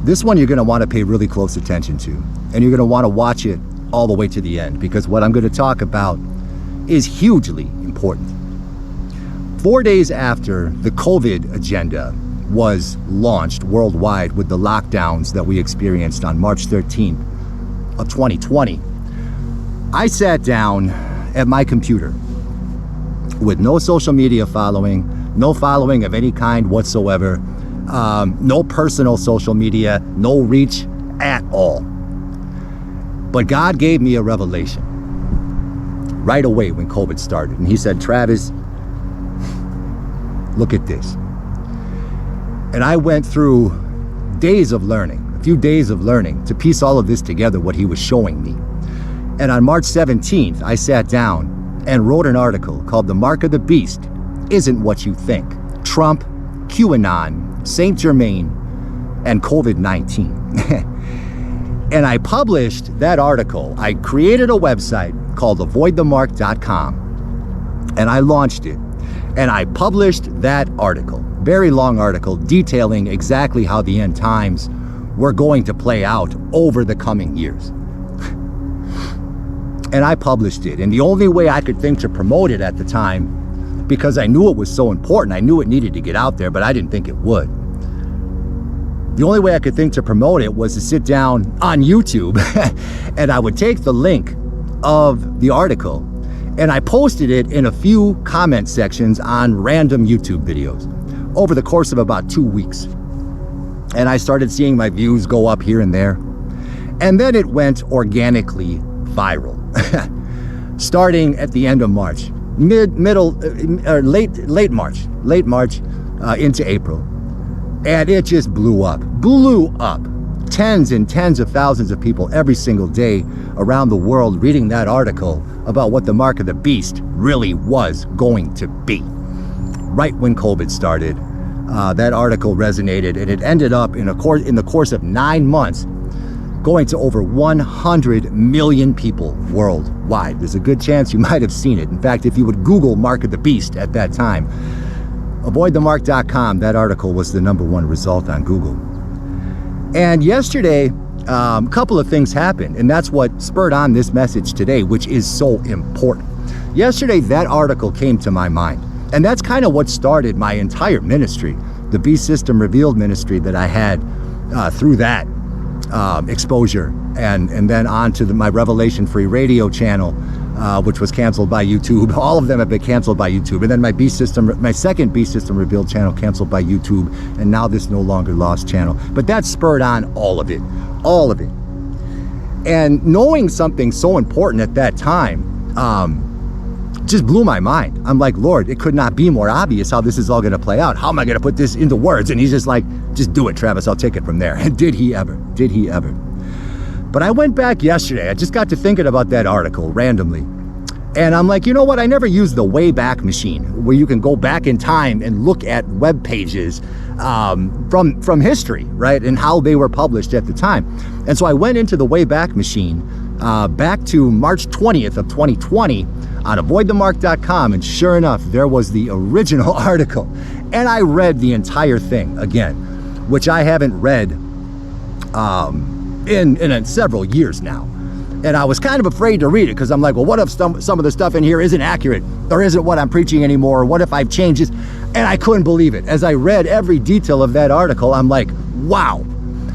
This one you're going to want to pay really close attention to, and you're going to want to watch it all the way to the end, because what I'm going to talk about is hugely important. 4 days after the COVID agenda was launched worldwide with the lockdowns that we experienced on March 13th of 2020, I sat down at my computer with no social media following, no following of any kind whatsoever, no personal social media, no reach at all. But God gave me a revelation right away when COVID started. And he said, Travis, look at this. And I went through days of learning, a few days of learning to piece all of this together, what he was showing me. And on March 17th, I sat down and wrote an article called The Mark of the Beast Isn't What You Think. Trump, QAnon, Saint Germain, and COVID-19. And I published that article. I created a website called avoidthemark.com, and I launched it. And I published that article, very long article, detailing exactly how the end times were going to play out over the coming years. And I published it. And the only way I could think to promote it at the time, because I knew it was so important, I knew it needed to get out there, but I didn't think it would. The only way I could think to promote it was to sit down on YouTube and I would take the link of the article and I posted it in a few comment sections on random YouTube videos over the course of about 2 weeks. And I started seeing my views go up here and there. And then it went organically viral, starting at the end of March, late March into April. And it just blew up. Tens and tens of thousands of people every single day around the world reading that article about what the mark of the beast really was going to be. Right when COVID started, that article resonated, and it ended up in the course of 9 months going to over 100 million people worldwide. There's a good chance you might have seen it. In fact, if you would Google Mark of the Beast at that time, avoidthemark.com, that article was the #1 result on Google. And yesterday, a couple of things happened, and that's what spurred on this message today, which is so important. Yesterday, that article came to my mind, and that's kind of what started my entire ministry, the Beast System Revealed ministry that I had through that exposure, and then on to my Revelation Free radio channel, which was canceled by YouTube. All of them have been canceled by YouTube. And then my second Beast System Revealed channel canceled by YouTube, and now this No Longer Lost channel. But that spurred on all of it. And knowing something so important at that time just blew my mind. I'm like, Lord, it could not be more obvious how this is all going to play out. How am I going to put this into words? And he's just like, just do it, Travis. I'll take it from there. And did he ever? But I went back yesterday. I just got to thinking about that article randomly. And I'm like, you know what? I never used the Wayback Machine, where you can go back in time and look at web pages from history, right? And how they were published at the time. And so I went into the Wayback Machine back to March 20th of 2020 on avoidthemark.com. And sure enough, there was the original article. And I read the entire thing again, which I haven't read in several years now. And I was kind of afraid to read it because I'm like, well, what if some of the stuff in here isn't accurate or isn't what I'm preaching anymore? Or what if I've changed it? And I couldn't believe it. As I read every detail of that article, I'm like, wow,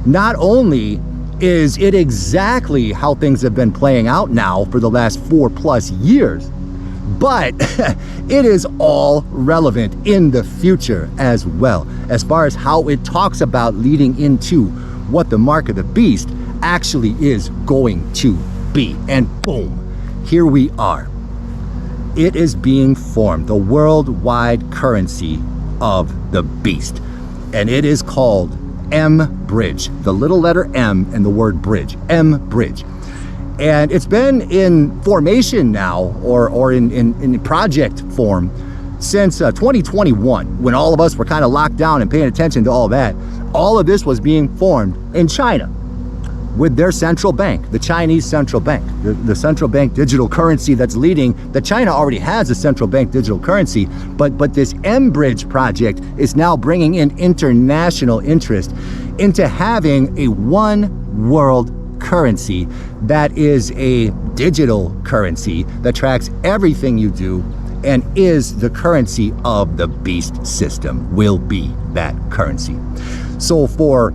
not only is it exactly how things have been playing out now for the last 4+ years, but it is all relevant in the future as well, as far as how it talks about leading into what the mark of the beast actually is going to be. And boom, here we are. It is being formed, the worldwide currency of the beast. And it is called mBridge, the little letter M and the word bridge, mBridge. And it's been in formation now, or in project form, since 2021, when all of us were kind of locked down and paying attention to all that. All of this was being formed in China with their central bank, the Chinese central bank, the central bank digital currency that's leading. That China already has a central bank digital currency, but this mBridge project is now bringing in international interest into having a one world currency that is a digital currency that tracks everything you do and is the currency of the beast system, will be that currency. So for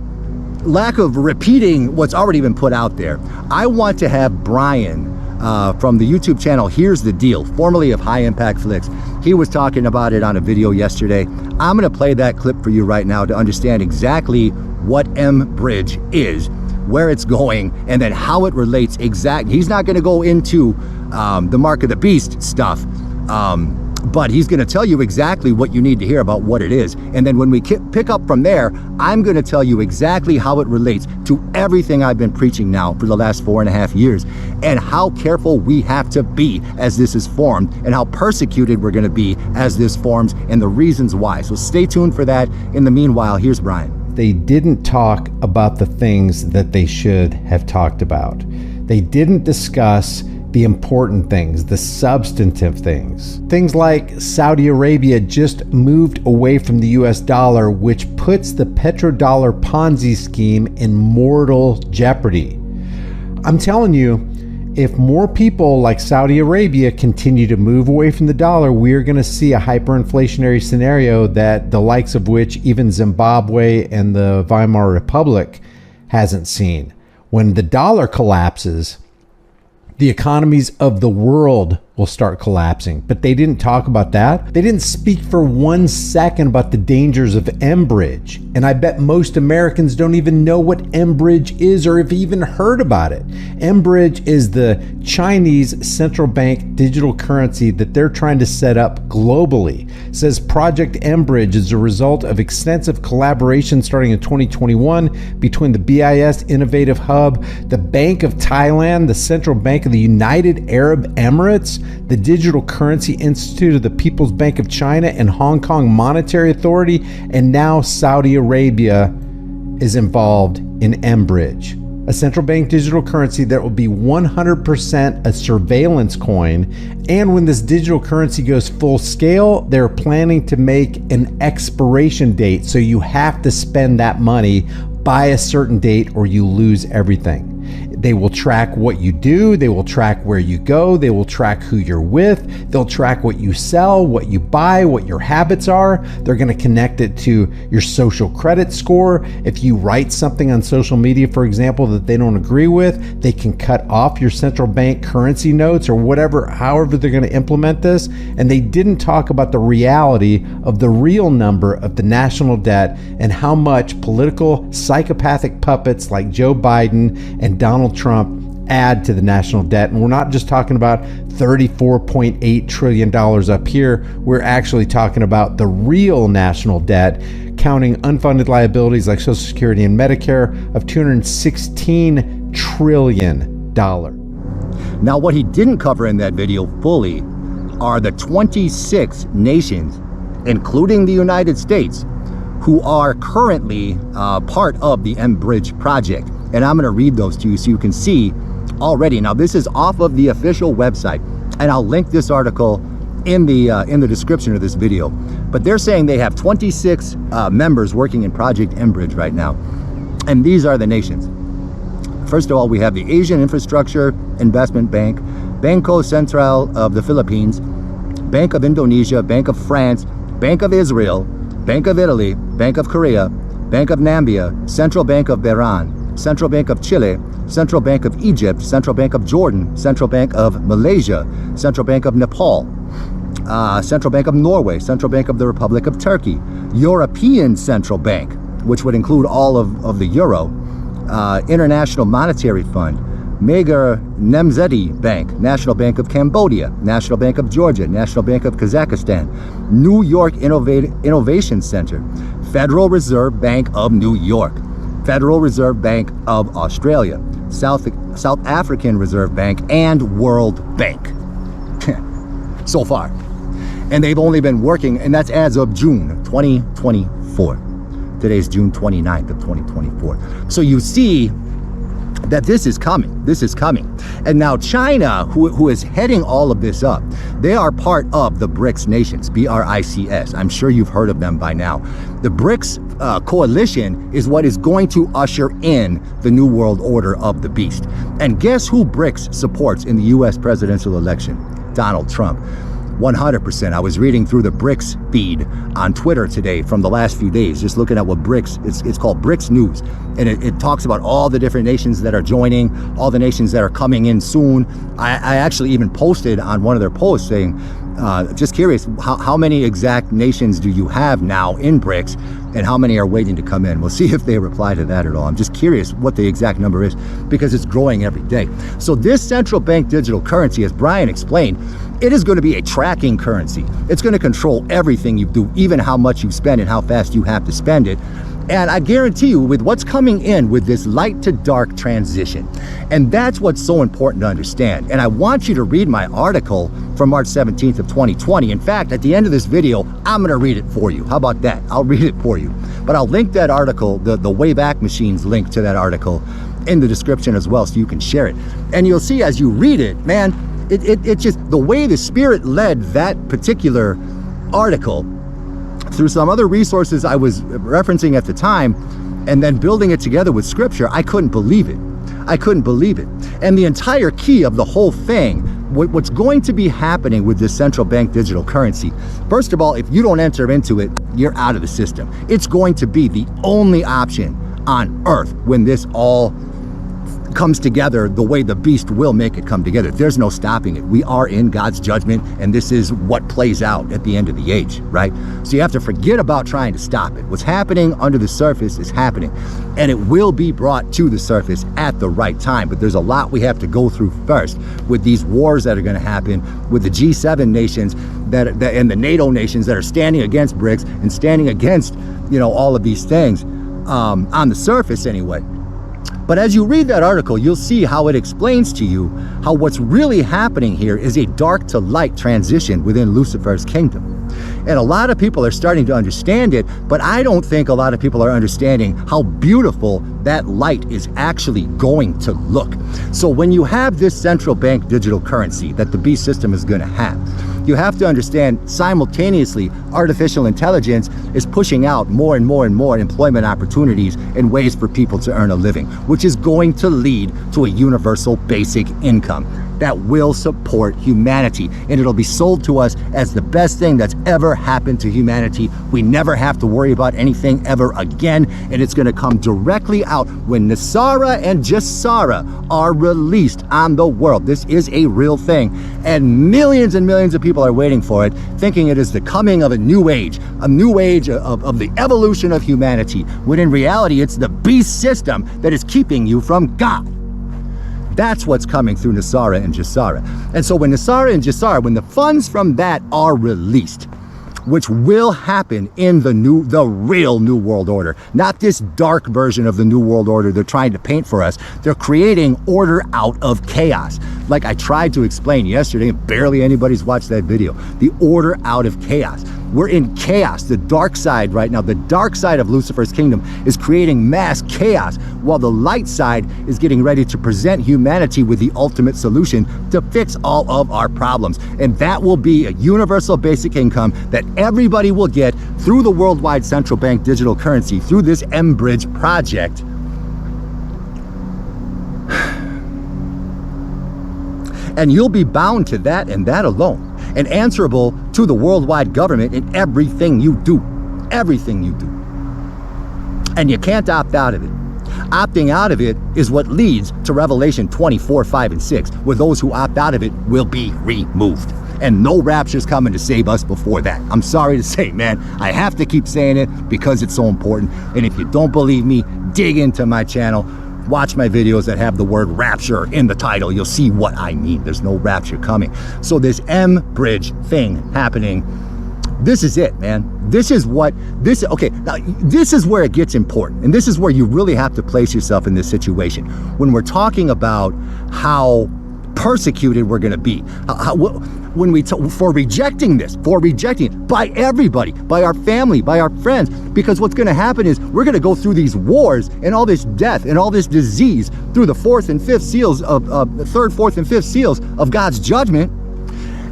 lack of repeating what's already been put out there, I want to have Brian from the YouTube channel Here's the Deal, formerly of High Impact Flicks. He was talking about it on a video yesterday. I'm going to play that clip for you right now to understand exactly what mBridge is, where it's going, and then how it relates exactly. He's not going to go into the Mark of the Beast stuff, but he's going to tell you exactly what you need to hear about what it is. And then when we pick up from there, I'm going to tell you exactly how it relates to everything I've been preaching now for the last 4.5 years, and how careful we have to be as this is formed, and how persecuted we're going to be as this forms, and the reasons why. So stay tuned for that. In the meanwhile, here's Brian. They didn't talk about the things that they should have talked about. They didn't discuss the important things, the substantive things. Things like Saudi Arabia just moved away from the US dollar, which puts the petrodollar Ponzi scheme in mortal jeopardy. I'm telling you, if more people like Saudi Arabia continue to move away from the dollar, we're going to see a hyperinflationary scenario that the likes of which even Zimbabwe and the Weimar Republic hasn't seen. When the dollar collapses, the economies of the world will start collapsing. But they didn't talk about that. They didn't speak for 1 second about the dangers of mBridge. And I bet most Americans don't even know what mBridge is or have even heard about it. mBridge is the Chinese central bank digital currency that they're trying to set up globally. It says Project mBridge is a result of extensive collaboration starting in 2021 between the BIS Innovative Hub, the Bank of Thailand, the Central Bank of the United Arab Emirates, the Digital Currency Institute of the People's Bank of China, and Hong Kong Monetary Authority, and now Saudi Arabia is involved in mBridge, a central bank digital currency that will be 100% a surveillance coin. And when this digital currency goes full scale, they're planning to make an expiration date. So you have to spend that money by a certain date or you lose everything. They will track what you do. They will track where you go. They will track who you're with. They'll track what you sell, what you buy, what your habits are. They're going to connect it to your social credit score. If you write something on social media, for example, that they don't agree with, they can cut off your central bank currency notes or whatever, however they're going to implement this. And they didn't talk about the reality of the real number of the national debt and how much political psychopathic puppets like Joe Biden and Donald Trump add to the national debt. And we're not just talking about $34.8 trillion up here. We're actually talking about the real national debt, counting unfunded liabilities like Social Security and Medicare, of $216 trillion. Now, what he didn't cover in that video fully are the 26 nations, including the United States, who are currently part of the mBridge project. And I'm going to read those to you so you can see already. Now, this is off of the official website, and I'll link this article in the description of this video. But they're saying they have 26 members working in Project mBridge right now. And these are the nations. First of all, we have the Asian Infrastructure Investment Bank, Banco Central of the Philippines, Bank of Indonesia, Bank of France, Bank of Israel, Bank of Italy, Bank of Korea, Bank of Namibia, Central Bank of Bahrain, Central Bank of Chile, Central Bank of Egypt, Central Bank of Jordan, Central Bank of Malaysia, Central Bank of Nepal, Central Bank of Norway, Central Bank of the Republic of Turkey, European Central Bank, which would include all of the euro, International Monetary Fund, Mega Nemzeti Bank, National Bank of Cambodia, National Bank of Georgia, National Bank of Kazakhstan, New York Innovation Center, Federal Reserve Bank of New York, Federal Reserve Bank of Australia, South African Reserve Bank, and World Bank. So far. And they've only been working, and that's as of June 2024. Today's June 29th of 2024. So you see that this is coming. This is coming. And now China, who is heading all of this up, they are part of the BRICS nations, BRICS. I'm sure you've heard of them by now. The BRICS coalition is what is going to usher in the new world order of the beast. And guess who BRICS supports in the U.S. presidential election? Donald Trump. 100%. I was reading through the BRICS feed on Twitter today from the last few days, just looking at what BRICS, it's called BRICS News. And it talks about all the different nations that are joining, all the nations that are coming in soon. I actually even posted on one of their posts saying, just curious, how many exact nations do you have now in BRICS and how many are waiting to come in? We'll see if they reply to that at all. I'm just curious what the exact number is because it's growing every day. So this central bank digital currency, as Brian explained, it is going to be a tracking currency. It's going to control everything you do, even how much you spend and how fast you have to spend it. And I guarantee you, with what's coming in with this light to dark transition, and that's what's so important to understand. And I want you to read my article from March 17th of 2020. In fact, at the end of this video, I'm going to read it for you. How about that? I'll read it for you. But I'll link that article, the Wayback Machine's link to that article in the description as well, so you can share it. And you'll see as you read it, man, it just, the way the Spirit led that particular article through some other resources I was referencing at the time, and then building it together with scripture, I couldn't believe it. I couldn't believe it. And the entire key of the whole thing, what's going to be happening with this central bank digital currency, first of all, if you don't enter into it, you're out of the system. It's going to be the only option on earth when this all comes together the way the beast will make it come together. There's no stopping it. We are in God's judgment, and this is what plays out at the end of the age, right? So you have to forget about trying to stop it. What's happening under the surface is happening, and it will be brought to the surface at the right time. But there's a lot we have to go through first with these wars that are going to happen with the G7 nations that and the NATO nations that are standing against BRICS and standing against, you know, all of these things on the surface anyway. But as you read that article, you'll see how it explains to you how what's really happening here is a dark to light transition within Lucifer's kingdom. And a lot of people are starting to understand it, but I don't think a lot of people are understanding how beautiful that light is actually going to look. So when you have this central bank digital currency that the beast system is going to have, you have to understand simultaneously artificial intelligence is pushing out more and more and more employment opportunities and ways for people to earn a living, which is going to lead to a universal basic income that will support humanity. And it'll be sold to us as the best thing that's ever happened to humanity. We never have to worry about anything ever again. And it's going to come directly out when Nasara and Jasara are released on the world. This is a real thing. And millions of people are waiting for it, thinking it is the coming of a new age of the evolution of humanity, when in reality, it's the beast system that is keeping you from God. That's what's coming through Nasara and Jasara. And so when Nasara and Jasara, when the funds from that are released, which will happen in the real New World Order, not this dark version of the New World Order they're trying to paint for us. They're creating order out of chaos. Like I tried to explain yesterday, and barely anybody's watched that video. The order out of chaos. We're in chaos. The dark side right now, the dark side of Lucifer's kingdom is creating mass chaos, while the light side is getting ready to present humanity with the ultimate solution to fix all of our problems. And that will be a universal basic income that everybody will get through the worldwide central bank digital currency, through this mBridge project. And you'll be bound to that and that alone, and answerable to the worldwide government in everything you do. Everything you do. And you can't opt out of it. Opting out of it is what leads to Revelation 24, 5, and 6, where those who opt out of it will be removed. And no rapture's coming to save us before that. I'm sorry to say, man, I have to keep saying it because it's so important. And if you don't believe me, dig into my channel. Watch my videos that have the word rapture in the title. You'll see what I mean. There's no rapture coming. So this mBridge thing happening, this is it, man. This is where it gets important. And this is where you really have to place yourself in this situation. When we're talking about how persecuted we're going to be. For rejecting this, by everybody, by our family, by our friends, because what's going to happen is we're going to go through these wars and all this death and all this disease through the third, fourth, and fifth seals of God's judgment.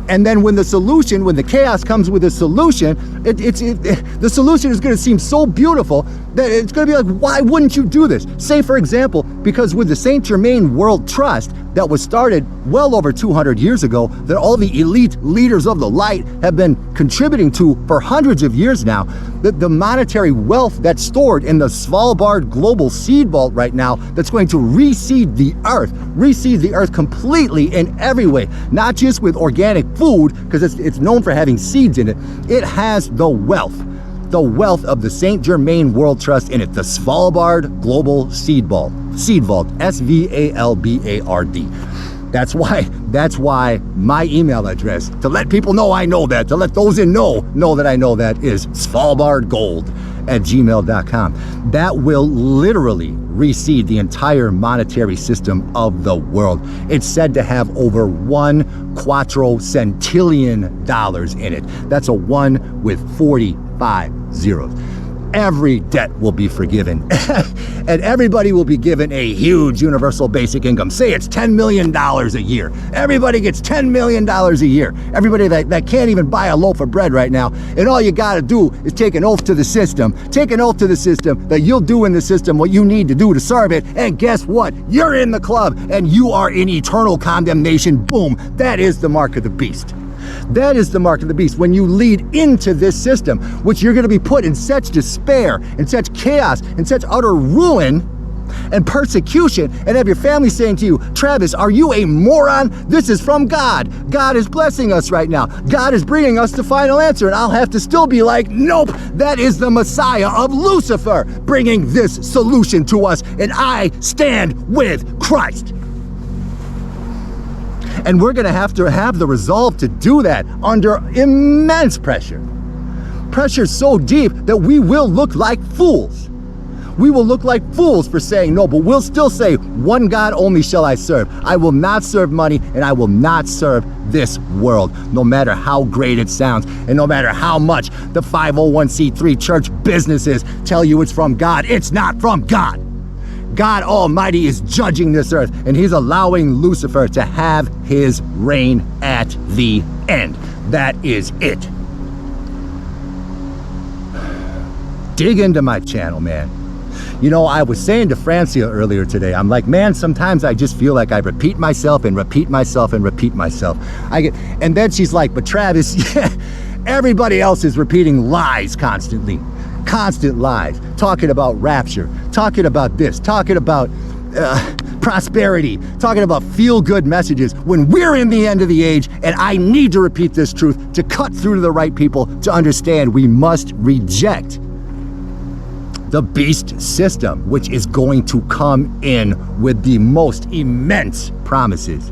And then when the chaos comes with a solution, the solution is going to seem so beautiful that it's going to be like, why wouldn't you do this? Say, for example, because with the Saint Germain World Trust that was started well over 200 years ago, that all the elite leaders of the light have been contributing to for hundreds of years now, the monetary wealth that's stored in the Svalbard Global Seed Vault right now, that's going to reseed the earth completely in every way, not just with organic food, because it's known for having seeds in it. It has the wealth of the Saint Germain World Trust in it, the Svalbard Global Seed Vault, SVALBARD. That's why my email address, to let people know I know that, to let those in know that I know that, is svalbardgold@gmail.com. That will literally reseed the entire monetary system of the world. It's said to have over $1 quattrocentillion in it. That's a 1 with 45 zeros. Every debt will be forgiven, and everybody will be given a huge universal basic income. Say it's $10 million a year. Everybody gets $10 million a year. Everybody that can't even buy a loaf of bread right now. And all you got to do is take an oath to the system. Take an oath to the system that you'll do in the system what you need to do to serve it. And guess what? You're in the club, and you are in eternal condemnation. Boom. That is the mark of the beast. That is the mark of the beast. When you lead into this system, which you're going to be put in such despair, in such chaos, in such utter ruin and persecution, and have your family saying to you, Travis, are you a moron? This is from God. God is blessing us right now. God is bringing us the final answer. And I'll have to still be like, nope, that is the Messiah of Lucifer bringing this solution to us. And I stand with Christ. And we're going to have the resolve to do that under immense pressure. Pressure so deep that we will look like fools. We will look like fools for saying no, but we'll still say, one God only shall I serve. I will not serve money, and I will not serve this world, no matter how great it sounds, and no matter how much the 501c3 church businesses tell you it's from God. It's not from God. God Almighty is judging this earth, and he's allowing Lucifer to have his reign at the end. That is it. Dig into my channel, man. You know, I was saying to Francia earlier today, I'm like, man, sometimes I just feel like I repeat myself and repeat myself and repeat myself. And then she's like, but Travis, everybody else is repeating lies constantly. Constant lies, talking about rapture, talking about this, talking about prosperity, talking about feel-good messages when we're in the end of the age, and I need to repeat this truth to cut through to the right people to understand we must reject the beast system, which is going to come in with the most immense promises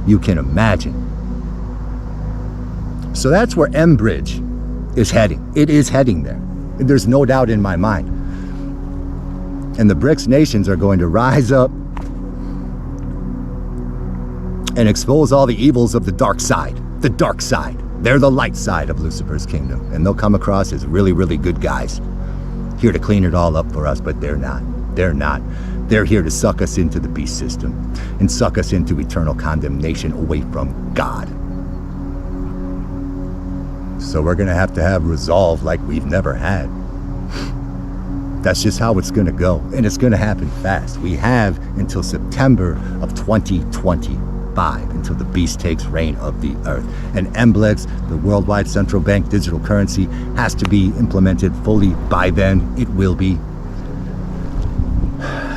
you can imagine. So that's where mBridge is heading. It is heading there. There's no doubt in my mind. And the BRICS nations are going to rise up and expose all the evils of the dark side. The dark side. They're the light side of Lucifer's kingdom. And they'll come across as really, really good guys, here to clean it all up for us, but they're not. They're not. They're here to suck us into the beast system and suck us into eternal condemnation away from God. So we're going to have resolve like we've never had. That's just how it's going to go. And it's going to happen fast. We have until September of 2025 until the beast takes reign of the earth. And mBridge, the worldwide central bank digital currency, has to be implemented fully by then. It will be.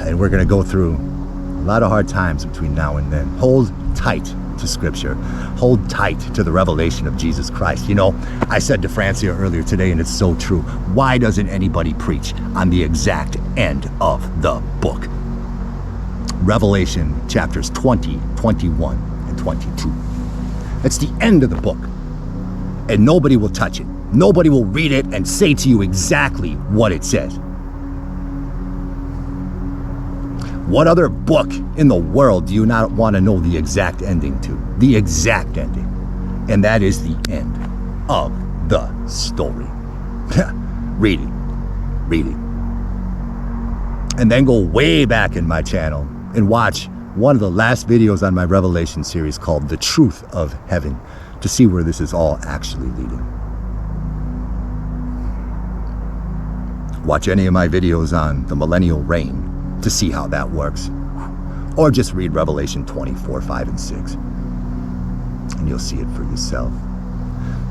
And we're going to go through a lot of hard times between now and then. Hold tight to scripture. Hold tight to the revelation of Jesus Christ. You know, I said to Francia earlier today, and it's so true, why doesn't anybody preach on the exact end of the book? Revelation chapters 20, 21, and 22. It's the end of the book. And nobody will touch it. Nobody will read it and say to you exactly what it says. What other book in the world do you not want to know the exact ending to? The exact ending. And that is the end of the story. Read it. Read it. And then go way back in my channel and watch one of the last videos on my Revelation series called The Truth of Heaven to see where this is all actually leading. Watch any of my videos on the millennial reign to see how that works. Or just read Revelation 24, 5, and 6. And you'll see it for yourself.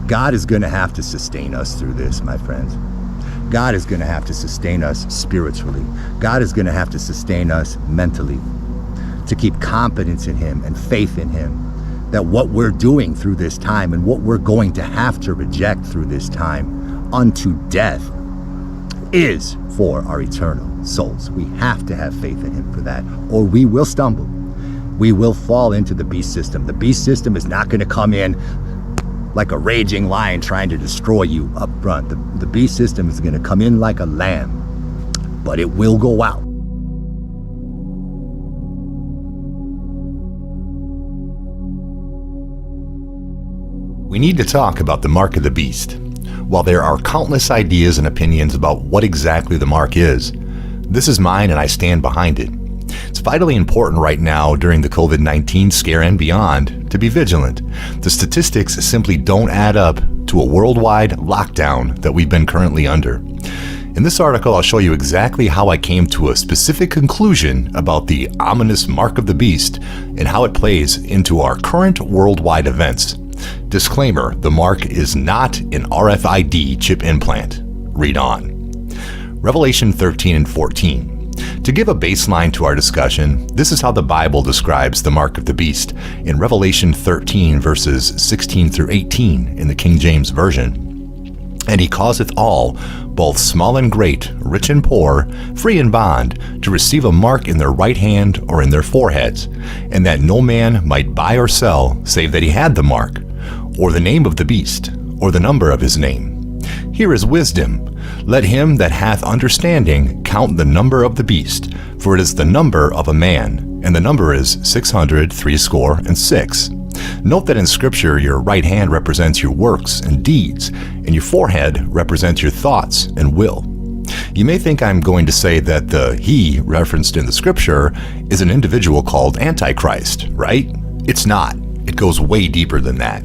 God is going to have to sustain us through this, my friends. God is going to have to sustain us spiritually. God is going to have to sustain us mentally to keep confidence in Him and faith in Him that what we're doing through this time and what we're going to have to reject through this time unto death is for our eternal souls. We have to have faith in Him for that, or we will stumble. We will fall into the beast system. The beast system is not going to come in like a raging lion trying to destroy you up front. The beast system is going to come in like a lamb, but it will go out. We need to talk about the mark of the beast. While there are countless ideas and opinions about what exactly the mark is, this is mine and I stand behind it. It's vitally important right now during the COVID-19 scare and beyond to be vigilant. The statistics simply don't add up to a worldwide lockdown that we've been currently under. In this article, I'll show you exactly how I came to a specific conclusion about the ominous mark of the beast and how it plays into our current worldwide events. Disclaimer, the mark is not an RFID chip implant. Read on. Revelation 13 and 14. To give a baseline to our discussion, this is how the Bible describes the mark of the beast in Revelation 13 verses 16 through 18 in the King James Version. And he causeth all, both small and great, rich and poor, free and bond, to receive a mark in their right hand or in their foreheads, and that no man might buy or sell, save that he had the mark, or the name of the beast, or the number of his name. Here is wisdom. Let him that hath understanding count the number of the beast, for it is the number of a man, and the number is 666. Note that in Scripture your right hand represents your works and deeds, and your forehead represents your thoughts and will. You may think I'm going to say that the he referenced in the Scripture is an individual called Antichrist, right? It's not. It goes way deeper than that.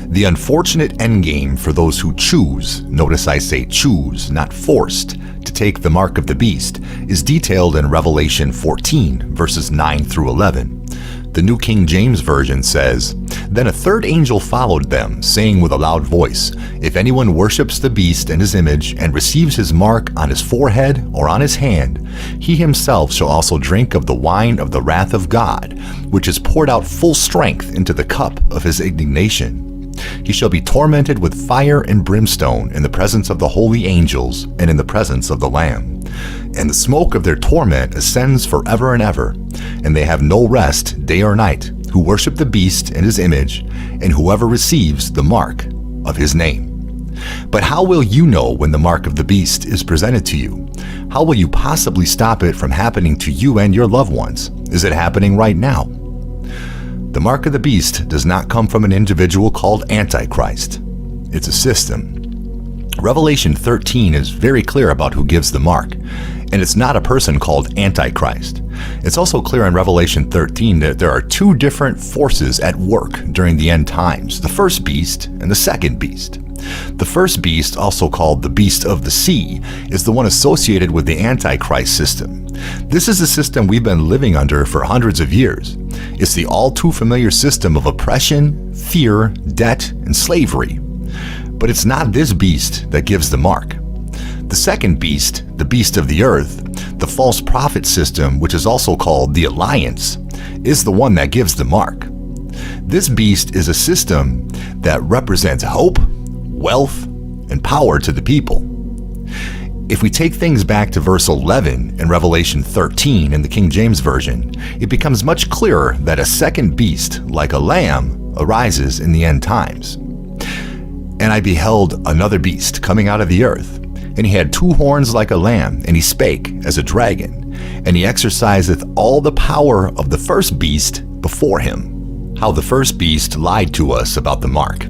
The unfortunate endgame for those who choose, notice I say choose, not forced, to take the mark of the beast is detailed in Revelation 14, verses 9 through 11. The New King James Version says, Then a third angel followed them, saying with a loud voice, If anyone worships the beast and his image, and receives his mark on his forehead or on his hand, he himself shall also drink of the wine of the wrath of God, which is poured out full strength into the cup of his indignation. He shall be tormented with fire and brimstone in the presence of the holy angels and in the presence of the Lamb. And the smoke of their torment ascends forever and ever, and they have no rest day or night, who worship the beast and his image, and whoever receives the mark of his name. But how will you know when the mark of the beast is presented to you? How will you possibly stop it from happening to you and your loved ones? Is it happening right now? The mark of the beast does not come from an individual called Antichrist. It's a system. Revelation 13 is very clear about who gives the mark, and it's not a person called Antichrist. It's also clear in Revelation 13 that there are two different forces at work during the end times, the first beast and the second beast. The first beast, also called the beast of the sea, is the one associated with the Antichrist system. This is a system we've been living under for hundreds of years. It's the all too familiar system of oppression, fear, debt, and slavery. But it's not this beast that gives the mark. The second beast, the beast of the earth, the false prophet system, which is also called the Alliance, is the one that gives the mark. This beast is a system that represents hope, wealth, and power to the people. If we take things back to verse 11 in Revelation 13 in the King James Version, it becomes much clearer that a second beast, like a lamb, arises in the end times. And I beheld another beast coming out of the earth, And he had 2 horns like a lamb, and he spake as a dragon, and he exerciseth all the power of the first beast before him. How the first beast lied to us about the mark.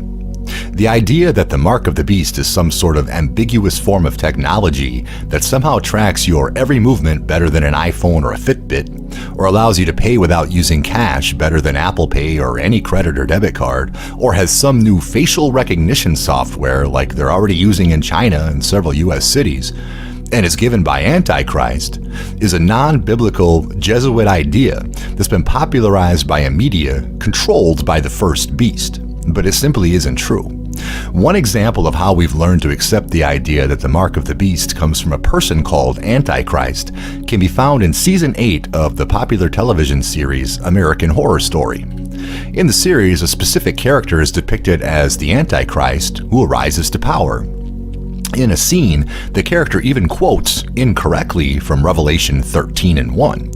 The idea that the mark of the beast is some sort of ambiguous form of technology that somehow tracks your every movement better than an iPhone or a Fitbit, or allows you to pay without using cash better than Apple Pay or any credit or debit card, or has some new facial recognition software like they're already using in China and several US cities, and is given by Antichrist, is a non-biblical Jesuit idea that's been popularized by a media controlled by the first beast. But it simply isn't true. One example of how we've learned to accept the idea that the mark of the beast comes from a person called Antichrist can be found in Season 8 of the popular television series American Horror Story. In the series, a specific character is depicted as the Antichrist who arises to power. In a scene, the character even quotes incorrectly from Revelation 13:1.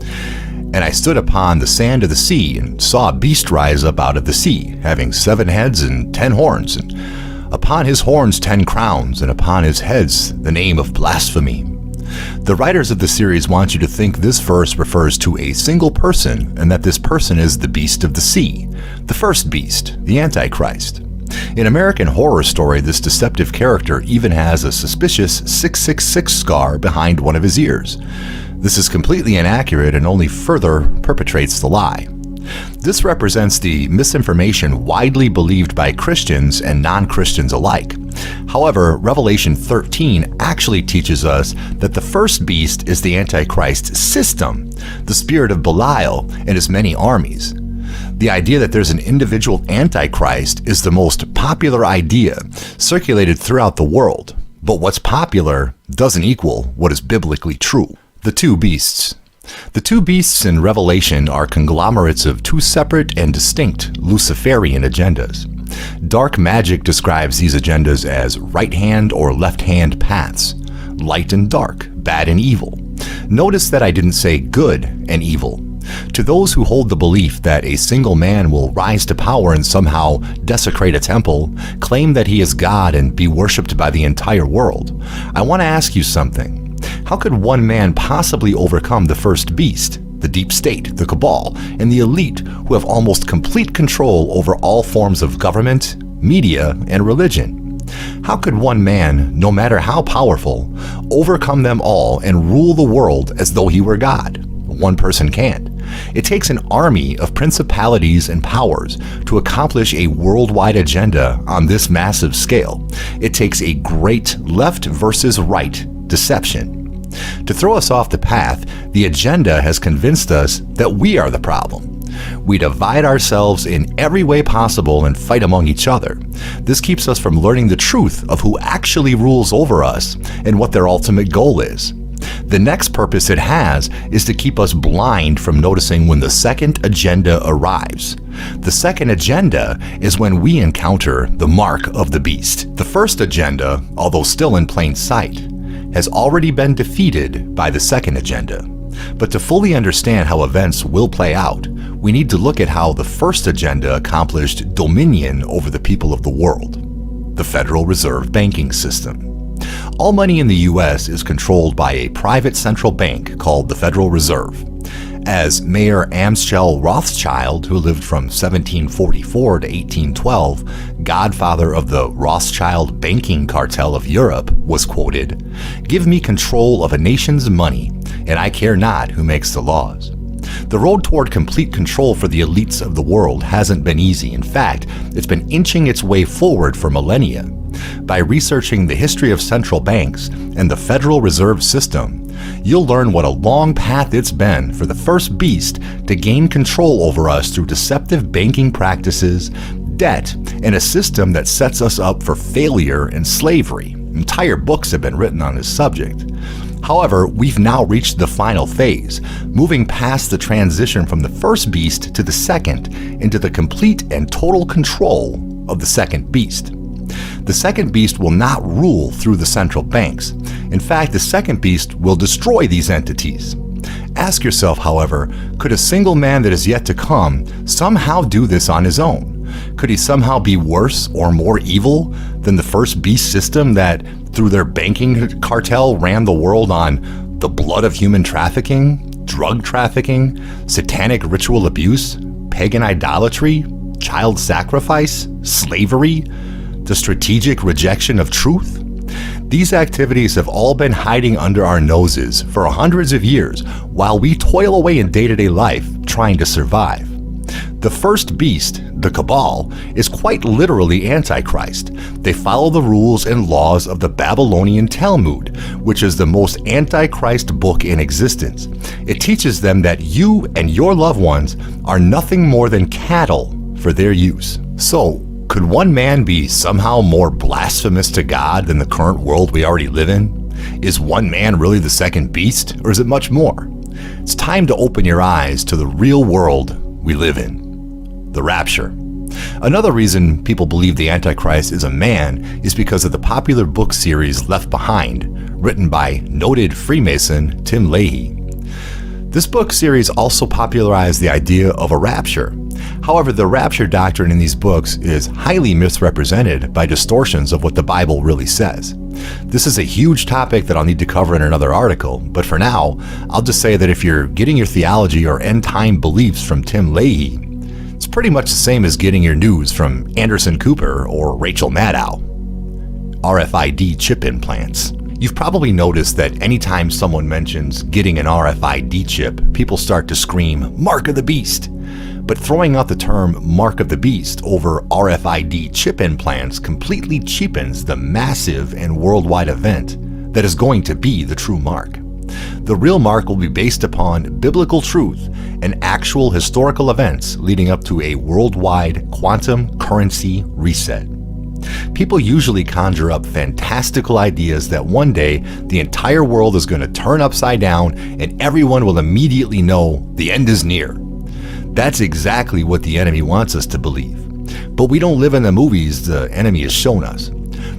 And I stood upon the sand of the sea, and saw a beast rise up out of the sea, having 7 heads and 10 horns, and upon his horns 10 crowns, and upon his heads the name of blasphemy. The writers of the series want you to think this verse refers to a single person, and that this person is the beast of the sea, the first beast, the Antichrist. In American Horror Story, this deceptive character even has a suspicious 666 scar behind one of his ears. This is completely inaccurate and only further perpetrates the lie. This represents the misinformation widely believed by Christians and non-Christians alike. However, Revelation 13 actually teaches us that the first beast is the Antichrist system, the spirit of Belial and his many armies. The idea that there's an individual Antichrist is the most popular idea circulated throughout the world. But what's popular doesn't equal what is biblically true. The 2 beasts. The 2 beasts in Revelation are conglomerates of 2 separate and distinct Luciferian agendas. Dark magic describes these agendas as right-hand or left-hand paths, light and dark, bad and evil. Notice that I didn't say good and evil. To those who hold the belief that a single man will rise to power and somehow desecrate a temple, claim that he is God and be worshipped by the entire world, I want to ask you something. How could one man possibly overcome the first beast, the deep state, the cabal, and the elite who have almost complete control over all forms of government, media, and religion? How could one man, no matter how powerful, overcome them all and rule the world as though he were God? One person can't. It takes an army of principalities and powers to accomplish a worldwide agenda on this massive scale. It takes a great left versus right deception. To throw us off the path, the agenda has convinced us that we are the problem. We divide ourselves in every way possible and fight among each other. This keeps us from learning the truth of who actually rules over us and what their ultimate goal is. The next purpose it has is to keep us blind from noticing when the second agenda arrives. The second agenda is when we encounter the mark of the beast. The first agenda, although still in plain sight, has already been defeated by the second agenda. But to fully understand how events will play out, we need to look at how the first agenda accomplished dominion over the people of the world, the Federal Reserve banking system. All money in the US is controlled by a private central bank called the Federal Reserve. As Mayor Amschel Rothschild, who lived from 1744 to 1812, godfather of the Rothschild banking cartel of Europe, was quoted, "Give me control of a nation's money, and I care not who makes the laws." The road toward complete control for the elites of the world hasn't been easy. In fact, it's been inching its way forward for millennia. By researching the history of central banks and the Federal Reserve System, you'll learn what a long path it's been for the first beast to gain control over us through deceptive banking practices, debt, and a system that sets us up for failure and slavery. Entire books have been written on this subject. However, we've now reached the final phase, moving past the transition from the first beast to the second into the complete and total control of the second beast. The second beast will not rule through the central banks. In fact, the second beast will destroy these entities. Ask yourself, however, could a single man that is yet to come somehow do this on his own? Could he somehow be worse or more evil than the first beast system that, through their banking cartel, ran the world on the blood of human trafficking, drug trafficking, satanic ritual abuse, pagan idolatry, child sacrifice, slavery, the strategic rejection of truth. These activities have all been hiding under our noses for hundreds of years while we toil away in day-to-day life trying to survive. The first beast, the Cabal, is quite literally Antichrist. They follow the rules and laws of the Babylonian Talmud, which is the most Antichrist book in existence. It teaches them that you and your loved ones are nothing more than cattle for their use. So, could one man be somehow more blasphemous to God than the current world we already live in? Is one man really the second beast, or is it much more? It's time to open your eyes to the real world we live in. The rapture. Another reason people believe the Antichrist is a man is because of the popular book series Left Behind, written by noted Freemason Tim Leahy. This book series also popularized the idea of a rapture. However, the rapture doctrine in these books is highly misrepresented by distortions of what the Bible really says. This is a huge topic that I'll need to cover in another article, but for now, I'll just say that if you're getting your theology or end-time beliefs from Tim Leahy, it's pretty much the same as getting your news from Anderson Cooper or Rachel Maddow. RFID chip implants. You've probably noticed that anytime someone mentions getting an RFID chip, people start to scream, "Mark of the Beast." But throwing out the term Mark of the Beast over RFID chip implants completely cheapens the massive and worldwide event that is going to be the true mark. The real mark will be based upon biblical truth and actual historical events leading up to a worldwide quantum currency reset. People usually conjure up fantastical ideas that one day the entire world is going to turn upside down and everyone will immediately know the end is near. That's exactly what the enemy wants us to believe. But we don't live in the movies the enemy has shown us.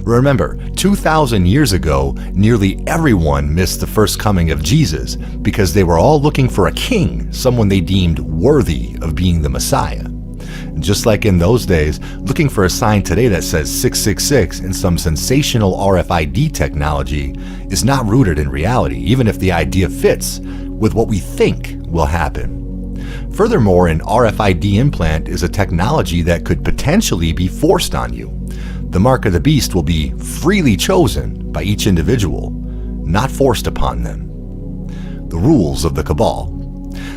Remember, 2,000 years ago, nearly everyone missed the first coming of Jesus because they were all looking for a king, someone they deemed worthy of being the Messiah. Just like in those days, looking for a sign today that says 666 in some sensational RFID technology is not rooted in reality, even if the idea fits with what we think will happen. Furthermore, an RFID implant is a technology that could potentially be forced on you. The mark of the beast will be freely chosen by each individual, not forced upon them. The rules of the Cabal.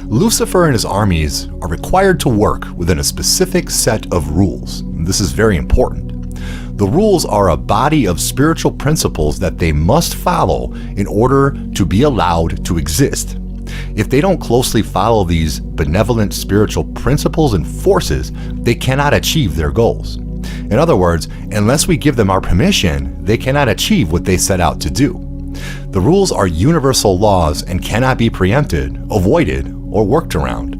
Lucifer and his armies are required to work within a specific set of rules. This is very important. The rules are a body of spiritual principles that they must follow in order to be allowed to exist. If they don't closely follow these benevolent spiritual principles and forces, they cannot achieve their goals. In other words, unless we give them our permission, they cannot achieve what they set out to do. The rules are universal laws and cannot be preempted, avoided, or worked around.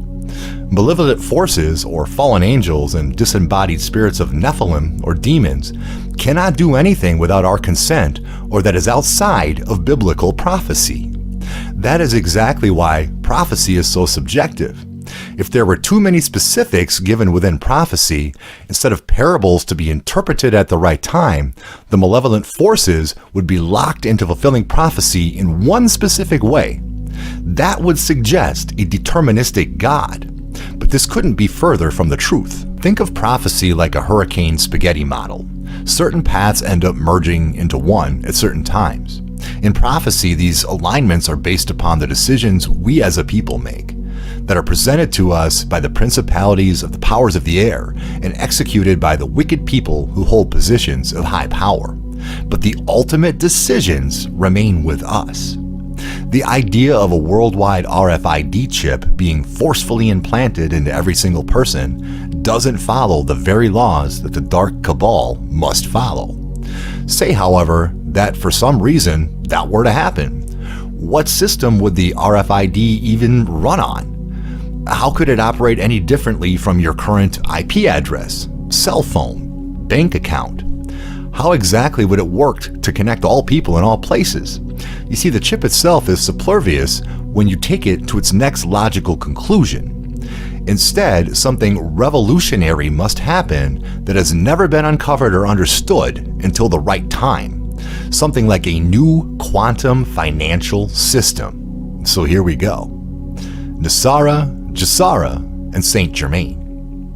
Malevolent forces or fallen angels and disembodied spirits of Nephilim or demons cannot do anything without our consent or that is outside of biblical prophecy. That is exactly why prophecy is so subjective. If there were too many specifics given within prophecy, instead of parables to be interpreted at the right time, the malevolent forces would be locked into fulfilling prophecy in one specific way. That would suggest a deterministic God. But this couldn't be further from the truth. Think of prophecy like a hurricane spaghetti model. Certain paths end up merging into one at certain times. In prophecy, these alignments are based upon the decisions we as a people make, that are presented to us by the principalities of the powers of the air and executed by the wicked people who hold positions of high power. But the ultimate decisions remain with us. The idea of a worldwide RFID chip being forcefully implanted into every single person doesn't follow the very laws that the Dark Cabal must follow. Say, however, that for some reason that were to happen. What system would the RFID even run on? How could it operate any differently from your current IP address, cell phone, bank account? How exactly would it work to connect all people in all places? You see, the chip itself is superfluous when you take it to its next logical conclusion. Instead, something revolutionary must happen that has never been uncovered or understood until the right time. something like a new quantum financial system. So here we go. NESARA, GESARA, and Saint Germain.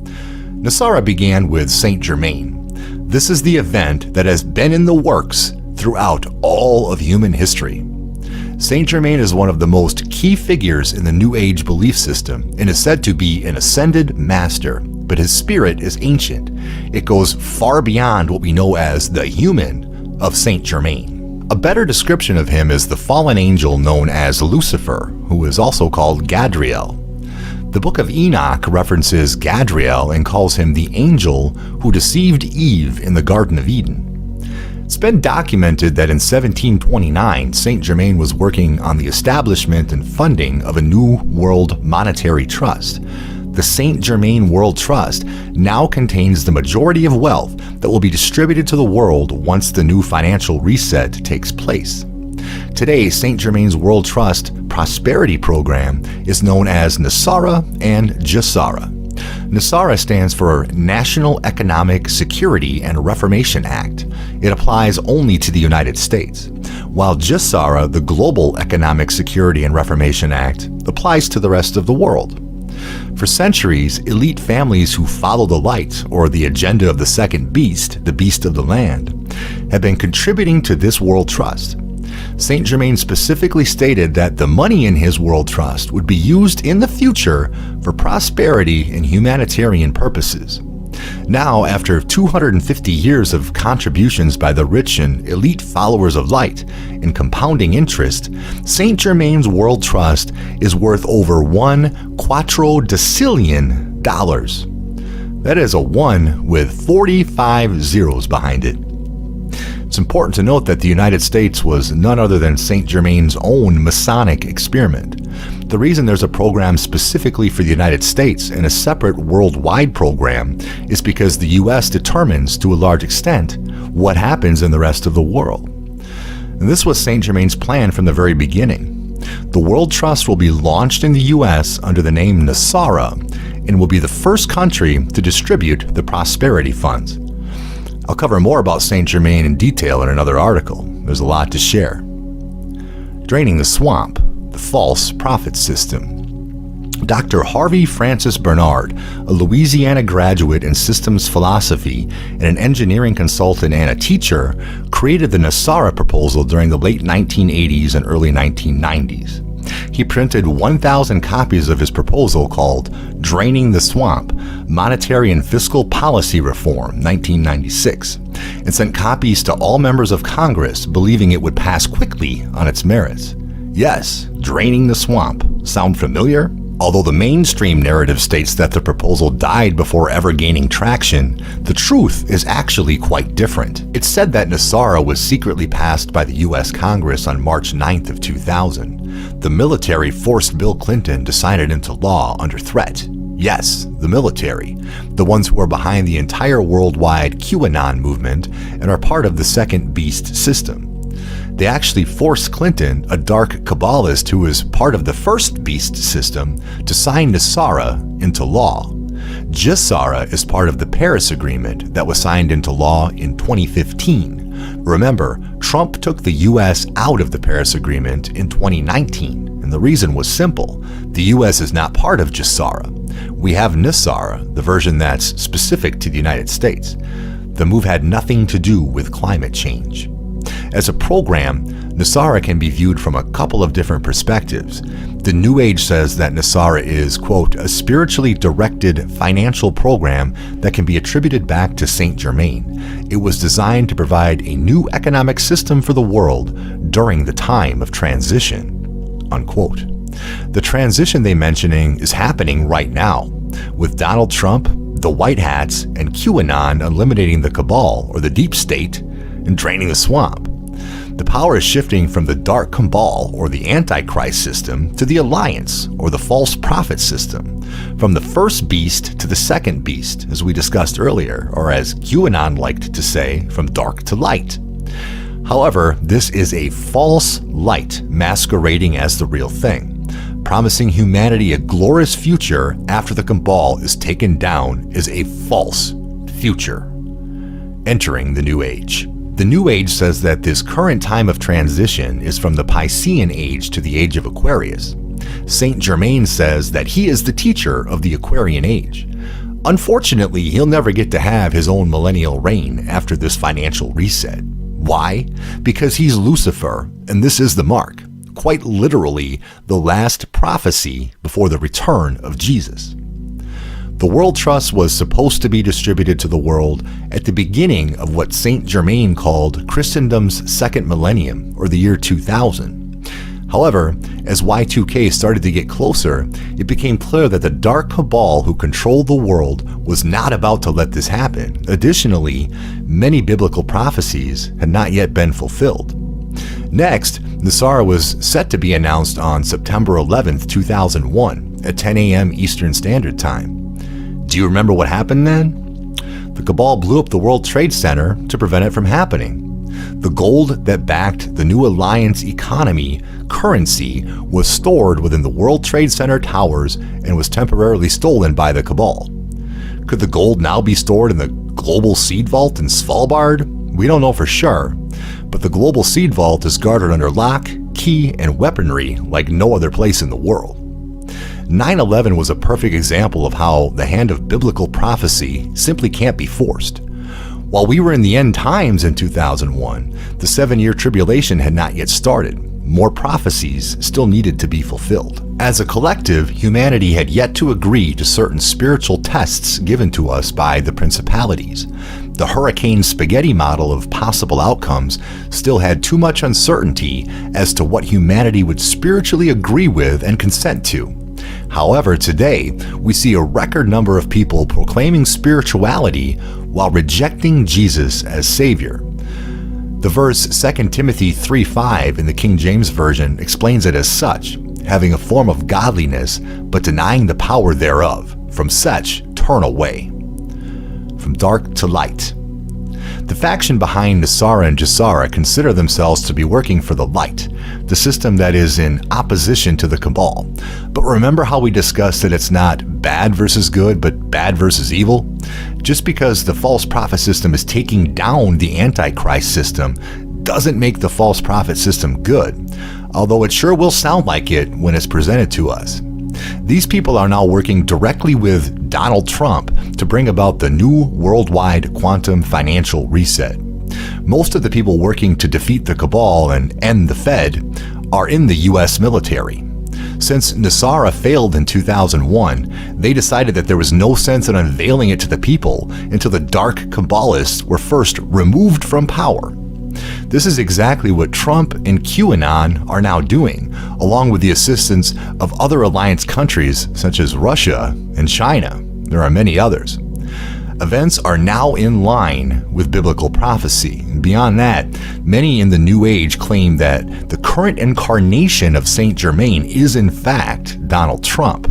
NESARA began with Saint Germain. This is the event that has been in the works throughout all of human history. Saint Germain is one of the most key figures in the New Age belief system and is said to be an ascended master, but his spirit is ancient. It goes far beyond what we know as the human of Saint Germain. A better description of him is the fallen angel known as Lucifer, who is also called Gadriel. The book of Enoch references Gadriel and calls him the angel who deceived Eve in the Garden of Eden. It's been documented that in 1729, Saint Germain was working on the establishment and funding of a new world monetary trust. The Saint Germain World Trust now contains the majority of wealth that will be distributed to the world once the new financial reset takes place. Today, Saint Germain's World Trust Prosperity Program is known as NESARA and GESARA. NESARA stands for National Economic Security and Reformation Act. It applies only to the United States, while GESARA, the Global Economic Security and Reformation Act, applies to the rest of the world. For centuries, elite families who follow the light, or the agenda of the second beast, the beast of the land, have been contributing to this world trust. Saint Germain specifically stated that the money in his world trust would be used in the future for prosperity and humanitarian purposes. Now, after 250 years of contributions by the rich and elite followers of light and compounding interest, Saint Germain's World Trust is worth over $1 quadrillion. That is a 1 with 45 zeros behind it. It's important to note that the United States was none other than Saint Germain's own Masonic experiment. The reason there's a program specifically for the United States and a separate worldwide program is because the US determines, to a large extent, what happens in the rest of the world. And this was Saint Germain's plan from the very beginning. The World Trust will be launched in the US under the name NESARA and will be the first country to distribute the prosperity funds. I'll cover more about Saint Germain in detail in another article. There's a lot to share. Draining the swamp, the false prophet system. Dr. Harvey Francis Bernard, a Louisiana graduate in systems philosophy and an engineering consultant and a teacher, created the NESARA proposal during the late 1980s and early 1990s. He printed 1,000 copies of his proposal called Draining the Swamp, Monetary and Fiscal Policy Reform, 1996, and sent copies to all members of Congress, believing it would pass quickly on its merits. Yes, Draining the Swamp. Sound familiar? Although the mainstream narrative states that the proposal died before ever gaining traction, the truth is actually quite different. It's said that NESARA was secretly passed by the US Congress on March 9th of 2000. The military forced Bill Clinton to sign it into law under threat. Yes, the military, the ones who are behind the entire worldwide QAnon movement and are part of the second beast system. They actually forced Clinton, a dark Kabbalist who is part of the first beast system, to sign NESARA into law. GESARA is part of the Paris Agreement that was signed into law in 2015. Remember, Trump took the US out of the Paris Agreement in 2019, and the reason was simple. The US is not part of GESARA. We have NESARA, the version that's specific to the United States. The move had nothing to do with climate change. As a program, NESARA can be viewed from a couple of different perspectives. The New Age says that NESARA is, quote, a spiritually directed financial program that can be attributed back to Saint Germain. It was designed to provide a new economic system for the world during the time of transition, unquote. The transition they're mentioning is happening right now, with Donald Trump, the White Hats, and QAnon eliminating the cabal, or the deep state, and draining the swamp. The power is shifting from the dark cabal, or the Antichrist system, to the alliance, or the false prophet system, from the first beast to the second beast, as we discussed earlier, or as QAnon liked to say, from dark to light. However, this is a false light masquerading as the real thing, promising humanity a glorious future after the cabal is taken down is a false future. Entering the New Age. The New Age says that this current time of transition is from the Piscean Age to the Age of Aquarius. Saint Germain says that he is the teacher of the Aquarian Age. Unfortunately, he'll never get to have his own millennial reign after this financial reset. Why? Because he's Lucifer, and this is the mark, quite literally the last prophecy before the return of Jesus. The World Trust was supposed to be distributed to the world at the beginning of what Saint Germain called Christendom's second millennium, or the year 2000. However, as Y2K started to get closer, it became clear that the dark cabal who controlled the world was not about to let this happen. Additionally, many biblical prophecies had not yet been fulfilled. Next, Nasara was set to be announced on September 11th, 2001 at 10 a.m. Eastern Standard Time. Do you remember what happened then? The cabal blew up the World Trade Center to prevent it from happening. The gold that backed the new alliance economy currency was stored within the World Trade Center towers and was temporarily stolen by the cabal. Could the gold now be stored in the Global Seed Vault in Svalbard? We don't know for sure, but the Global Seed Vault is guarded under lock, key, and weaponry like no other place in the world. 9/11 was a perfect example of how the hand of biblical prophecy simply can't be forced. While we were in the end times in 2001, the 7-year tribulation had not yet started. More prophecies still needed to be fulfilled. As a collective, humanity had yet to agree to certain spiritual tests given to us by the principalities. The hurricane spaghetti model of possible outcomes still had too much uncertainty as to what humanity would spiritually agree with and consent to. However, today, we see a record number of people proclaiming spirituality while rejecting Jesus as Savior. The verse 2 Timothy 3:5 in the King James Version explains it as such, having a form of godliness, but denying the power thereof. From such, turn away. From dark to light. The faction behind Nasara and Jasara consider themselves to be working for the light, the system that is in opposition to the cabal. But remember how we discussed that it's not bad versus good, but bad versus evil? Just because the false prophet system is taking down the Antichrist system doesn't make the false prophet system good, although it sure will sound like it when it's presented to us. These people are now working directly with Donald Trump to bring about the new worldwide quantum financial reset. Most of the people working to defeat the cabal and end the Fed are in the US military. Since Nasara failed in 2001, they decided that there was no sense in unveiling it to the people until the dark Kabbalists were first removed from power. This is exactly what Trump and QAnon are now doing, along with the assistance of other alliance countries such as Russia and China. There are many others. Events are now in line with biblical prophecy. Beyond that, many in the New Age claim that the current incarnation of Saint Germain is in fact Donald Trump.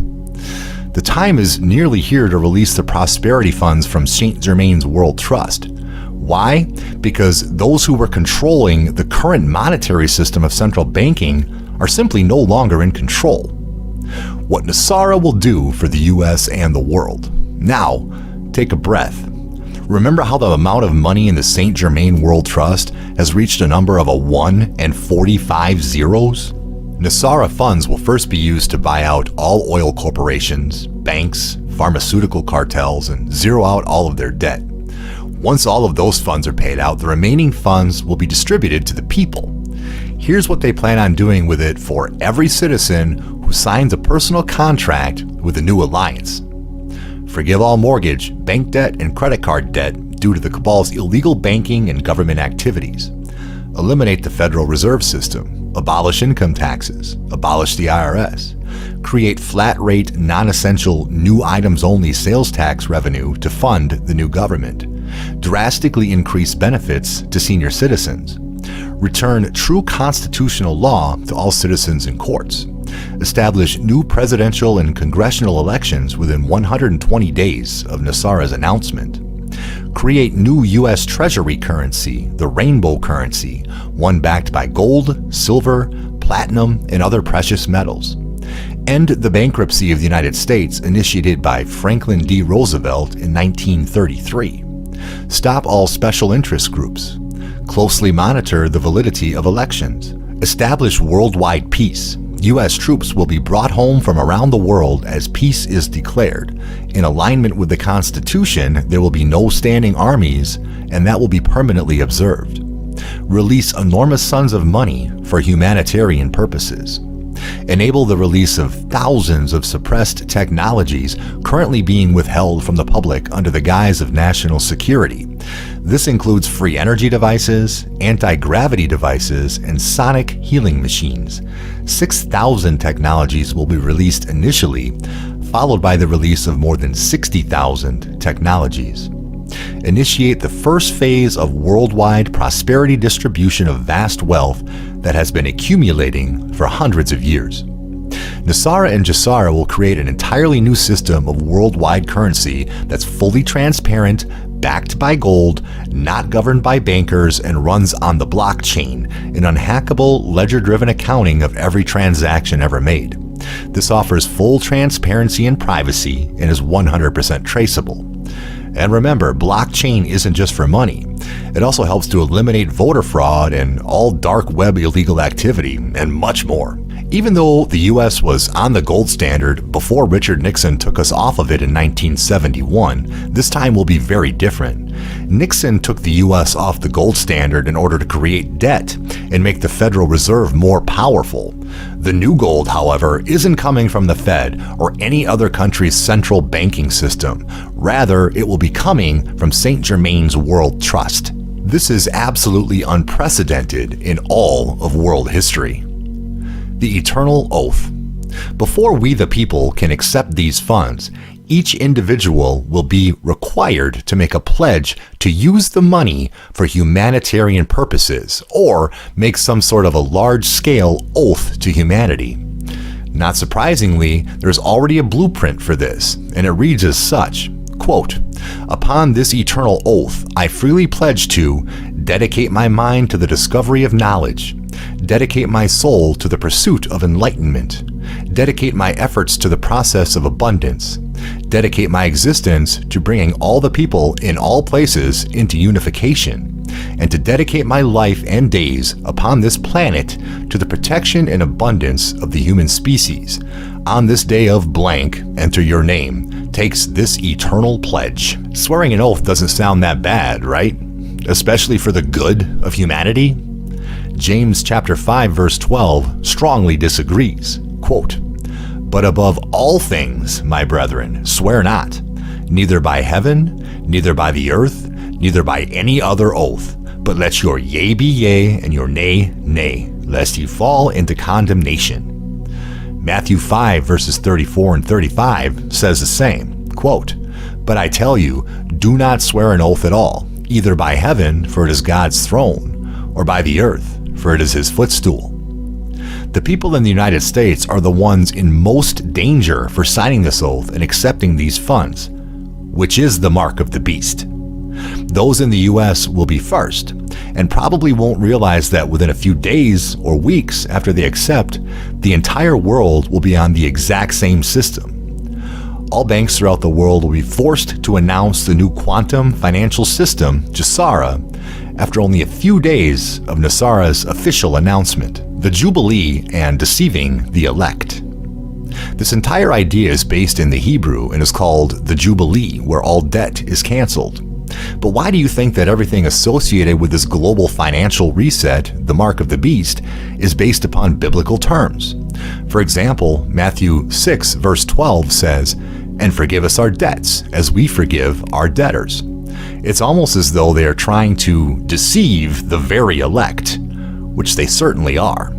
The time is nearly here to release the prosperity funds from Saint Germain's World Trust. Why? Because those who were controlling the current monetary system of central banking are simply no longer in control. What Nasara will do for the US and the world. Now, take a breath. Remember how the amount of money in the Saint Germain World Trust has reached a number of 1 and 45 zeros? Nasara funds will first be used to buy out all oil corporations, banks, pharmaceutical cartels, and zero out all of their debt. Once all of those funds are paid out, the remaining funds will be distributed to the people. Here's what they plan on doing with it for every citizen who signs a personal contract with the new alliance. Forgive all mortgage, bank debt, and credit card debt due to the cabal's illegal banking and government activities. Eliminate the Federal Reserve System. Abolish income taxes. Abolish the IRS. Create flat-rate, non-essential, new items-only sales tax revenue to fund the new government. Drastically increase benefits to senior citizens. Return true constitutional law to all citizens and courts. Establish new presidential and congressional elections within 120 days of Nasara's announcement. Create new U.S. Treasury currency, the rainbow currency, one backed by gold, silver, platinum, and other precious metals. End the bankruptcy of the United States initiated by Franklin D. Roosevelt in 1933. Stop all special interest groups. Closely monitor the validity of elections. Establish worldwide peace. U.S. troops will be brought home from around the world as peace is declared. In alignment with the Constitution, there will be no standing armies, and that will be permanently observed. Release enormous sums of money for humanitarian purposes. Enable the release of thousands of suppressed technologies currently being withheld from the public under the guise of national security. This includes free energy devices, anti-gravity devices, and sonic healing machines. 6,000 technologies will be released initially, followed by the release of more than 60,000 technologies. Initiate the first phase of worldwide prosperity distribution of vast wealth that has been accumulating for hundreds of years. NESARA and GESARA will create an entirely new system of worldwide currency that's fully transparent, backed by gold, not governed by bankers, and runs on the blockchain, an unhackable, ledger-driven accounting of every transaction ever made. This offers full transparency and privacy and is 100% traceable. And remember, blockchain isn't just for money. It also helps to eliminate voter fraud and all dark web illegal activity, and much more. Even though the US was on the gold standard before Richard Nixon took us off of it in 1971, this time will be very different. Nixon took the US off the gold standard in order to create debt and make the Federal Reserve more powerful. The new gold, however, isn't coming from the Fed or any other country's central banking system. Rather, it will be coming from St. Germain's World Trust. This is absolutely unprecedented in all of world history. The Eternal Oath. Before we the people can accept these funds, each individual will be required to make a pledge to use the money for humanitarian purposes or make some sort of a large-scale oath to humanity. Not surprisingly, there's already a blueprint for this, and it reads as such, quote, "Upon this eternal oath, I freely pledge to dedicate my mind to the discovery of knowledge, dedicate my soul to the pursuit of enlightenment, dedicate my efforts to the process of abundance, dedicate my existence to bringing all the people in all places into unification, and to dedicate my life and days upon this planet to the protection and abundance of the human species. On this day of blank, enter your name, takes this eternal pledge." Swearing an oath doesn't sound that bad, right? Especially for the good of humanity? James chapter 5 verse 12 strongly disagrees. Quote, "But above all things, my brethren, swear not, neither by heaven, neither by the earth, neither by any other oath, but let your yea be yea and your nay, nay, lest ye fall into condemnation." Matthew 5 verses 34 and 35 says the same. Quote, "But I tell you, do not swear an oath at all, either by heaven, for it is God's throne, or by the earth, for it is his footstool." The people in the United States are the ones in most danger for signing this oath and accepting these funds, which is the mark of the beast. Those in the US will be first, and probably won't realize that within a few days or weeks after they accept, the entire world will be on the exact same system. All banks throughout the world will be forced to announce the new quantum financial system, GESARA, after only a few days of NESARA's official announcement. The Jubilee and deceiving the elect. This entire idea is based in the Hebrew and is called the Jubilee, where all debt is canceled. But why do you think that everything associated with this global financial reset, the mark of the beast, is based upon biblical terms? For example, Matthew 6 verse 12 says, "And forgive us our debts, as we forgive our debtors." It's almost as though they are trying to deceive the very elect, which they certainly are.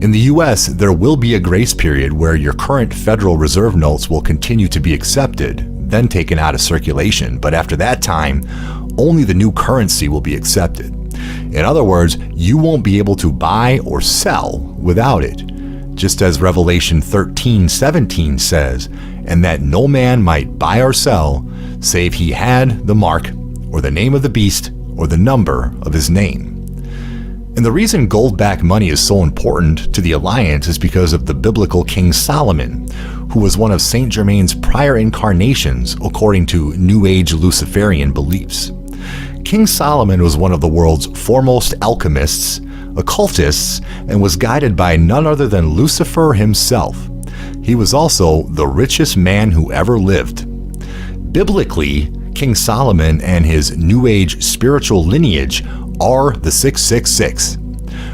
In the US, there will be a grace period where your current Federal Reserve notes will continue to be accepted, then taken out of circulation, but after that time, only the new currency will be accepted. In other words, you won't be able to buy or sell without it, just as Revelation 13:17 says, "And that no man might buy or sell, save he had the mark, or the name of the beast, or the number of his name." And the reason gold-backed money is so important to the alliance is because of the biblical King Solomon, who was one of St. Germain's prior incarnations according to New Age Luciferian beliefs. King Solomon was one of the world's foremost alchemists, occultists, and was guided by none other than Lucifer himself. He was also the richest man who ever lived. Biblically, King Solomon and his New Age spiritual lineage are the 666.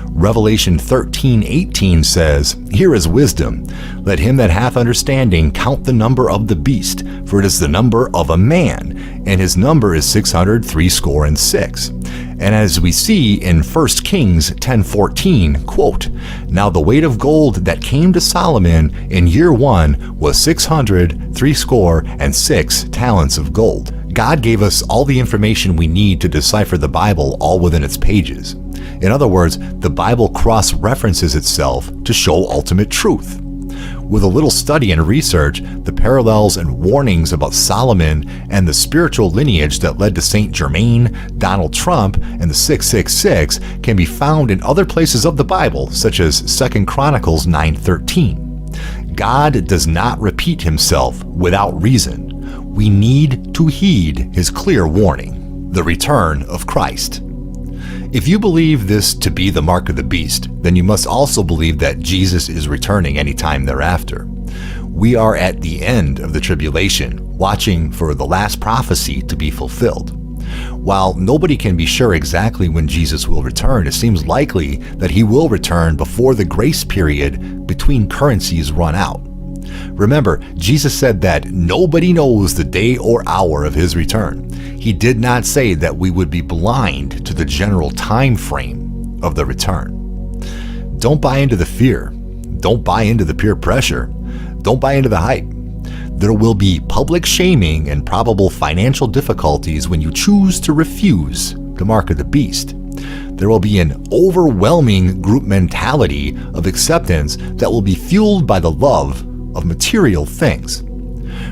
Revelation 13:18 says, "Here is wisdom. Let him that hath understanding count the number of the beast, for it is the number of a man, and his number is 666. And as we see in 1 Kings 10:14, quote, "Now the weight of gold that came to Solomon in year 1 was 666 talents of gold." God gave us all the information we need to decipher the Bible all within its pages. In other words, the Bible cross-references itself to show ultimate truth. With a little study and research, the parallels and warnings about Solomon and the spiritual lineage that led to Saint Germain, Donald Trump, and the 666 can be found in other places of the Bible, such as 2 Chronicles 9:13. God does not repeat himself without reason. We need to heed his clear warning, the return of Christ. If you believe this to be the mark of the beast, then you must also believe that Jesus is returning anytime thereafter. We are at the end of the tribulation, watching for the last prophecy to be fulfilled. While nobody can be sure exactly when Jesus will return, it seems likely that he will return before the grace period between currencies run out. Remember, Jesus said that nobody knows the day or hour of his return. He did not say that we would be blind to the general time frame of the return. Don't buy into the fear. Don't buy into the peer pressure. Don't buy into the hype. There will be public shaming and probable financial difficulties when you choose to refuse the mark of the beast. There will be an overwhelming group mentality of acceptance that will be fueled by the love of material things.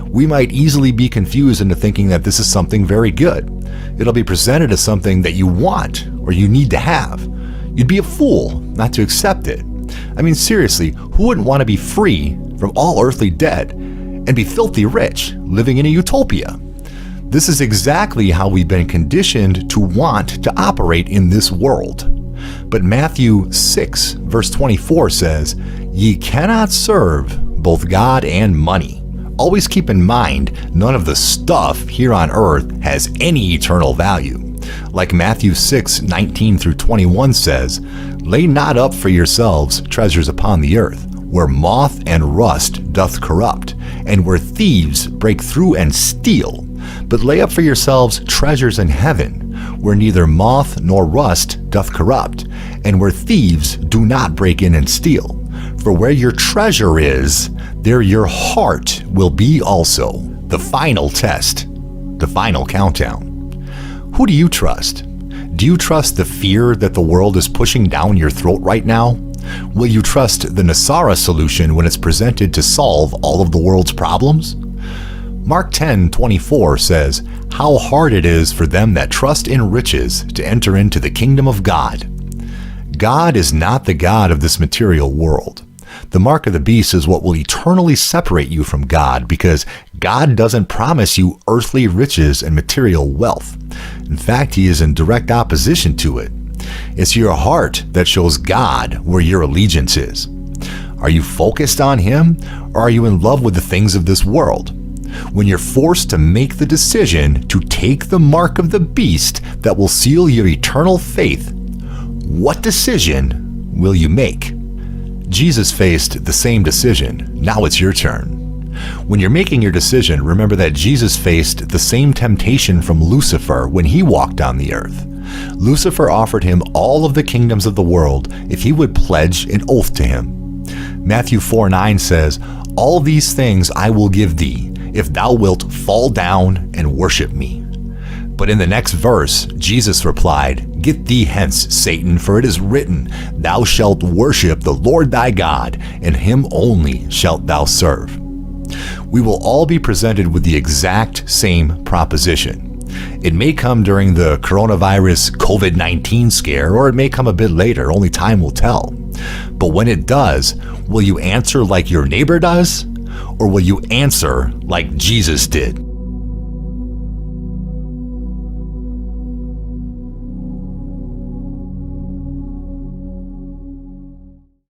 We might easily be confused into thinking that this is something very good. It'll be presented as something that you want or you need to have. You'd be a fool not to accept it. I mean, seriously, who wouldn't want to be free from all earthly debt and be filthy rich, living in a utopia? This is exactly how we've been conditioned to want to operate in this world. But Matthew 6, verse 24 says, "Ye cannot serve both God and money." Always keep in mind, none of the stuff here on earth has any eternal value. Like Matthew 6:19 through 21 says, "Lay not up for yourselves treasures upon the earth, where moth and rust doth corrupt, and where thieves break through and steal. But lay up for yourselves treasures in heaven, where neither moth nor rust doth corrupt, and where thieves do not break in and steal. For where your treasure is, there your heart will be also." The final test, the final countdown. Who do you trust? Do you trust the fear that the world is pushing down your throat right now? Will you trust the Nasara solution when it's presented to solve all of the world's problems? Mark 10:24 says, "How hard it is for them that trust in riches to enter into the kingdom of God." God is not the God of this material world. The mark of the beast is what will eternally separate you from God, because God doesn't promise you earthly riches and material wealth. In fact, he is in direct opposition to it. It's your heart that shows God where your allegiance is. Are you focused on him, or are you in love with the things of this world? When you're forced to make the decision to take the mark of the beast that will seal your eternal faith, what decision will you make? Jesus faced the same decision. Now it's your turn. When you're making your decision, remember that Jesus faced the same temptation from Lucifer when he walked on the earth. Lucifer offered him all of the kingdoms of the world if he would pledge an oath to him. Matthew 4:9 says, "All these things I will give thee, if thou wilt fall down and worship me." But in the next verse, Jesus replied, "Get thee hence, Satan, for it is written, Thou shalt worship the Lord thy God, and him only shalt thou serve." We will all be presented with the exact same proposition. It may come during the coronavirus COVID-19 scare, or it may come a bit later, only time will tell. But when it does, will you answer like your neighbor does? Or will you answer like Jesus did?